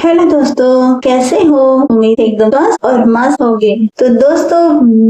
Hello दोस्तों, कैसे हो? उम्मीद एकदम स्वस्थ और मस्त होगे। तो दोस्तों,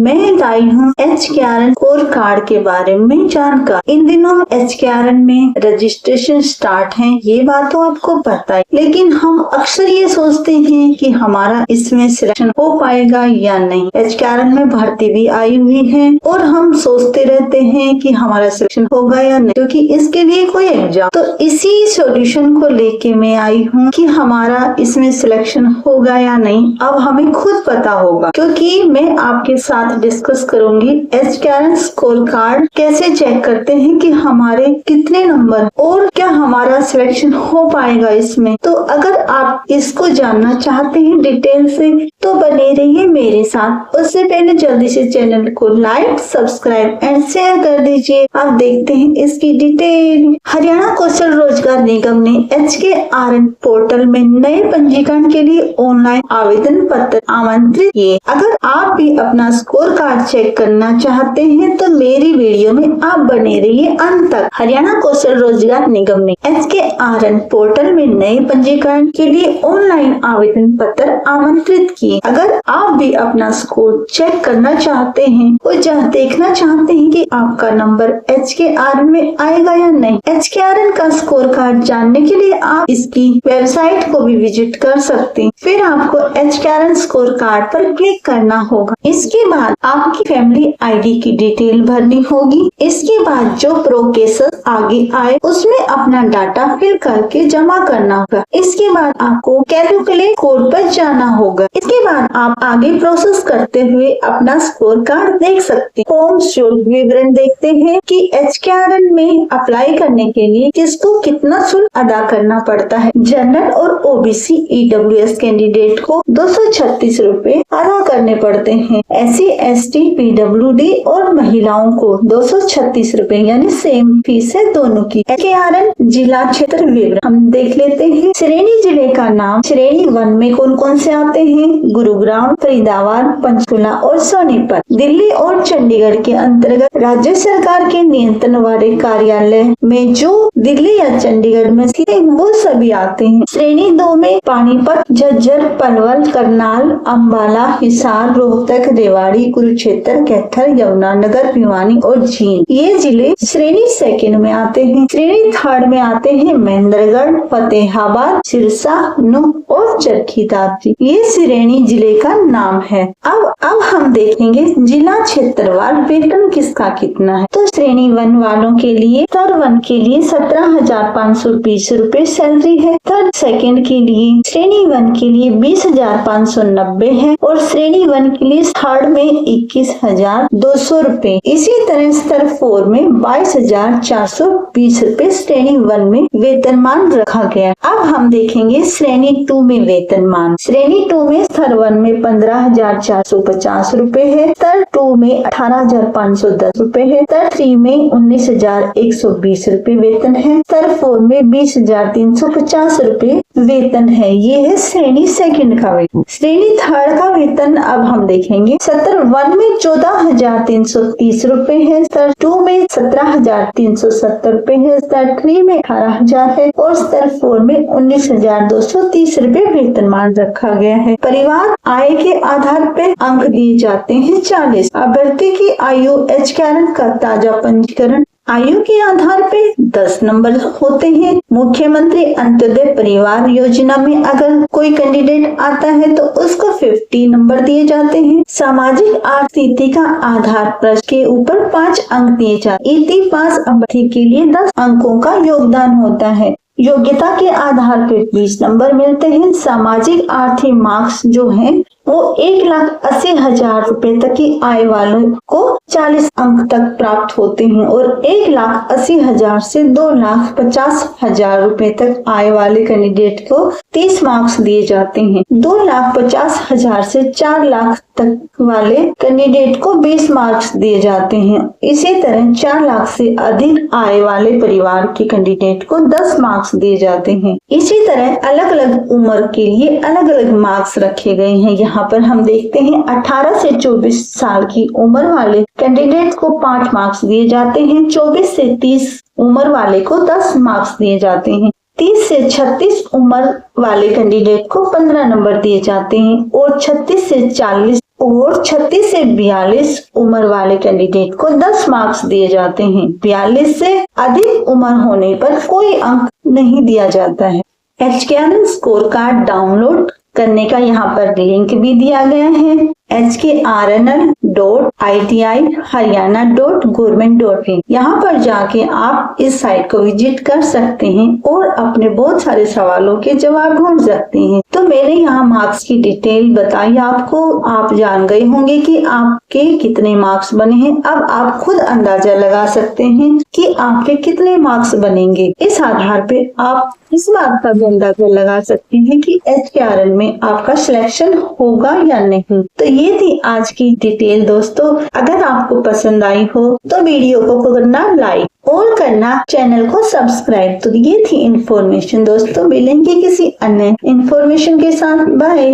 मैं लाई हूँ HKRN स्कोर कार्ड के बारे में जानकर। इन दिनों HKRN में रजिस्ट्रेशन स्टार्ट है, ये बात तो आपको पता है, लेकिन हम अक्सर ये सोचते हैं कि हमारा इसमें सिलेक्शन हो पाएगा या नहीं। HKRN में भर्ती भी आई हुई है और हम सोचते रहते हैं कि हमारा सिलेक्शन होगा या नहीं, क्योंकि इसके लिए कोई एग्जाम। तो इसी सॉल्यूशन को लेके मैं आई हूँ कि हमारा इसमें सिलेक्शन होगा या नहीं, अब हमें खुद पता होगा, क्योंकि मैं आपके साथ डिस्कस करूंगी HKRN स्कोर कार्ड कैसे चेक करते हैं कि हमारे कितने नंबर और क्या हमारा सिलेक्शन हो पाएगा इसमें। तो अगर आप इसको जानना चाहते हैं डिटेल से तो बने रहिए मेरे साथ। उससे पहले जल्दी से चैनल को लाइक, सब्सक्राइब एंड शेयर कर दीजिए। आप देखते हैं इसकी डिटेल। हरियाणा कौशल रोजगार निगम ने HKRN पोर्टल में नए पंजीकरण के लिए ऑनलाइन आवेदन पत्र आमंत्रित किए। अगर आप भी अपना स्कोर कार्ड चेक करना चाहते हैं तो मेरी वीडियो में आप बने रहिए अंत तक। हरियाणा कौशल रोजगार निगम ने HKRN पोर्टल में नए पंजीकरण के लिए ऑनलाइन आवेदन पत्र आमंत्रित किए। अगर आप भी अपना स्कोर चेक करना चाहते हैं और देखना चाहते हैं कि आपका नंबर HKRN में आएगा या नहीं, HKRN का स्कोर कार्ड जानने के लिए आप इसकी वेबसाइट को भी विजिट कर सकते हैं। फिर आपको HKRN स्कोर कार्ड पर क्लिक करना होगा। इसके बाद आपकी फैमिली ID की डिटेल भरनी होगी। इसके बाद जो प्रोसेस आगे आए उसमें अपना डाटा फिल करके जमा करना होगा। इसके बाद आपको कैलकुलेट कोड पर जाना होगा। इसके बाद आप आगे प्रोसेस करते हुए अपना स्कोर कार्ड देख सकते हैं। फॉर्म शुल्क विवरण देखते हैं कि HKRN में अप्लाई करने के लिए किसको कितना शुल्क अदा करना पड़ता है। जनरल और OBC EWS कैंडिडेट को 236 रूपए अदा करने पड़ते हैं। SC ST PWD और महिलाओं को 236 रूपए यानी सेम फीस है दोनों की। HKRN जिला क्षेत्र विवरण हम देख लेते हैं। श्रेणी जिले का नाम। श्रेणी 1 में कौन कौन से आते हैं? गुरुग्राम, फरीदाबाद, पंचकुला और सोनीपत। दिल्ली और चंडीगढ़ के अंतर्गत राज्य सरकार के नियंत्रण वाले कार्यालय में जो दिल्ली या चंडीगढ़ में वो सभी आते हैं। श्रेणी 2 में पानीपत, झज्जर, पलवल, करनाल, अम्बाला, हिसार, रोहतक, रेवाड़ी, कुरुक्षेत्र, कैथल, यमुनानगर, भिवानी और जींद, ये जिले श्रेणी 2 में आते हैं। श्रेणी 3 में आते हैं महेंद्रगढ़, फतेहाबाद, सिरसा, नूह और चरखी दादरी, ये श्रेणी जिले का नाम है। अब हम देखेंगे जिला क्षेत्रवार वेतन किसका कितना है। तो श्रेणी 1 वालों के लिए स्तर 1 के लिए 17,520 रूपए सैलरी है। थर्ड सेकंड के लिए श्रेणी 1 के लिए 20,590 है और श्रेणी 1 के लिए थर्ड में 21,200 रूपए। इसी तरह स्तर 4 में 22,420 रूपए श्रेणी 1 में वेतनमान रखा गया। अब हम देखेंगे श्रेणी 2 में वेतनमान। श्रेणी 2 में स्तर 1 में 15,450 रूपए है। स्तर 2 में 18,510 रूपए है। स्तर 3 में 19,120 रूपए वेतन है। स्तर 4 में 20,350 रूपए वेतन है। ये है श्रेणी 2 का वेतन। श्रेणी 3 का वेतन अब हम देखेंगे। स्तर 1 में 14,330 रूपए है। स्तर 2 में 17,370 रूपए है। स्तर 3 में 18,000 है और स्तर 4 में 19,230 रूपए वेतनमान रखा गया है। परिवार आय के आधार पर अंक दिए जाते हैं 40। अभ्यर्थी की आयु HKRN का ताजा पंजीकरण आयु के आधार पे 10 नंबर होते हैं। मुख्यमंत्री अंत्योदय परिवार योजना में अगर कोई कैंडिडेट आता है तो उसको 50 नंबर दिए जाते हैं। सामाजिक आर्थिक स्थिति का आधार प्रश्न के ऊपर 5 अंक दिए जाते हैं। ET पास अभ्यर्थी के लिए 10 अंकों का योगदान होता है। योग्यता के आधार पर 20 नंबर मिलते हैं। सामाजिक आर्थिक मार्क्स जो है वो 1,80,000 रूपए तक की आय वालों को 40 अंक तक प्राप्त होते हैं और 1,80,000 से 2,50,000 रूपए तक आय वाले कैंडिडेट को 30 मार्क्स दिए जाते हैं। 2,50,000 से 4 लाख तक वाले कैंडिडेट को 20 मार्क्स दिए जाते हैं। इसी तरह 4 लाख से अधिक आय वाले परिवार के कैंडिडेट को 10 मार्क्स दिए जाते हैं। इसी तरह अलग अलग उम्र के लिए अलग अलग मार्क्स रखे गए हैं। यहाँ पर हम देखते हैं 18 से 24 साल की उम्र वाले कैंडिडेट को 5 मार्क्स दिए जाते हैं। 24 से 30 उम्र वाले को 10 मार्क्स दिए जाते हैं। 30 से 36 उम्र वाले कैंडिडेट को 15 नंबर दिए जाते हैं और 36 से 40 और 36 से 42 उम्र वाले कैंडिडेट को 10 मार्क्स दिए जाते हैं। 42 से अधिक उम्र होने पर कोई अंक नहीं दिया जाता है। HKRN स्कोर कार्ड डाउनलोड करने का यहाँ पर लिंक भी दिया गया है hkrnl.iti.haryana.government.in। यहाँ पर जाके आप इस साइट को विजिट कर सकते हैं और अपने बहुत सारे सवालों के जवाब ढूंढ सकते हैं। तो मैंने यहाँ मार्क्स की डिटेल बताई आपको, आप जान गए होंगे कि आपके कितने मार्क्स बने हैं। अब आप खुद अंदाजा लगा सकते हैं कि आपके कितने मार्क्स बनेंगे। इस आधार पे आप इस बात का भी अंदाजा लगा सकते हैं कि HKRN में आपका सिलेक्शन होगा या नहीं। तो ये थी आज की डिटेल दोस्तों। अगर आपको पसंद आई हो तो वीडियो को करना लाइक और करना चैनल को सब्सक्राइब। तो ये थी इन्फॉर्मेशन दोस्तों, मिलेंगे किसी अन्य इन्फॉर्मेशन के साथ। बाय।